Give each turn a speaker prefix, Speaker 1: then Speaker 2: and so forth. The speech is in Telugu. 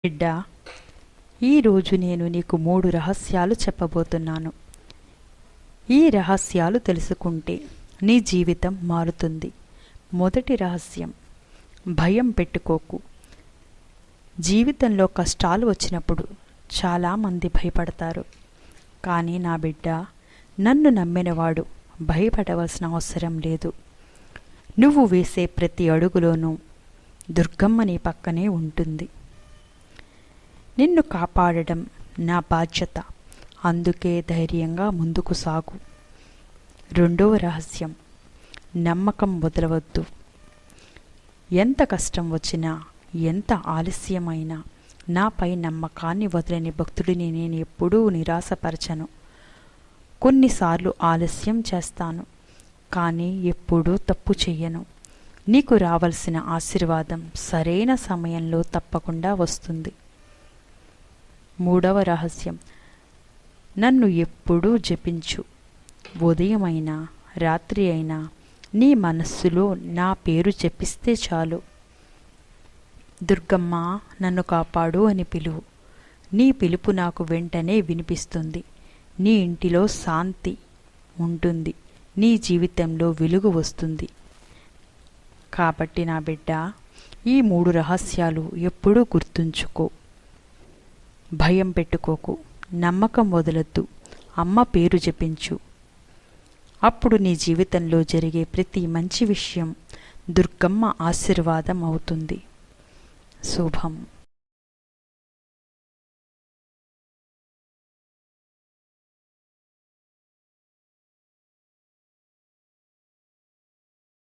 Speaker 1: బిడ్డా, ఈరోజు నేను నీకు 3 రహస్యాలు చెప్పబోతున్నాను. ఈ రహస్యాలు తెలుసుకుంటే నీ జీవితం మారుతుంది. మొదటి రహస్యం, భయం పెట్టుకోకు. జీవితంలో కష్టాలు వచ్చినప్పుడు చాలామంది భయపడతారు. కానీ నా బిడ్డ, నన్ను నమ్మినవాడు భయపడవలసిన అవసరం లేదు. నువ్వు వేసే ప్రతి అడుగులోనూ దుర్గమ్మ నీ పక్కనే ఉంటుంది. నిన్ను కాపాడడం నా బాధ్యత. అందుకే ధైర్యంగా ముందుకు సాగు. రెండవ రహస్యం, నమ్మకం వదలవద్దు. ఎంత కష్టం వచ్చినా, ఎంత ఆలస్యమైనా నాపై నమ్మకాన్ని వదలని భక్తుడిని నేను ఎప్పుడూ నిరాశపరచను. కొన్నిసార్లు ఆలస్యం చేస్తాను, కానీ ఎప్పుడూ తప్పు చెయ్యను. నీకు రావలసిన ఆశీర్వాదం సరైన సమయంలో తప్పకుండా వస్తుంది. మూడవ రహస్యం, నన్ను ఎప్పుడూ జపించు. ఉదయమైనా రాత్రి అయినా నీ మనస్సులో నా పేరు జపిస్తే చాలు. దుర్గమ్మ నన్ను కాపాడు అని పిలువు. నీ పిలుపు నాకు వెంటనే వినిపిస్తుంది. నీ ఇంటిలో శాంతి ఉంటుంది. నీ జీవితంలో వెలుగు వస్తుంది. కాబట్టి నా బిడ్డ, ఈ 3 రహస్యాలు ఎప్పుడూ గుర్తుంచుకో. భయం పెట్టుకోకు, నమ్మకం వదలొద్దు, అమ్మ పేరు జపించు. అప్పుడు నీ జీవితంలో జరిగే ప్రతి మంచి విషయం దుర్గమ్మ ఆశీర్వాదం అవుతుంది. శుభం.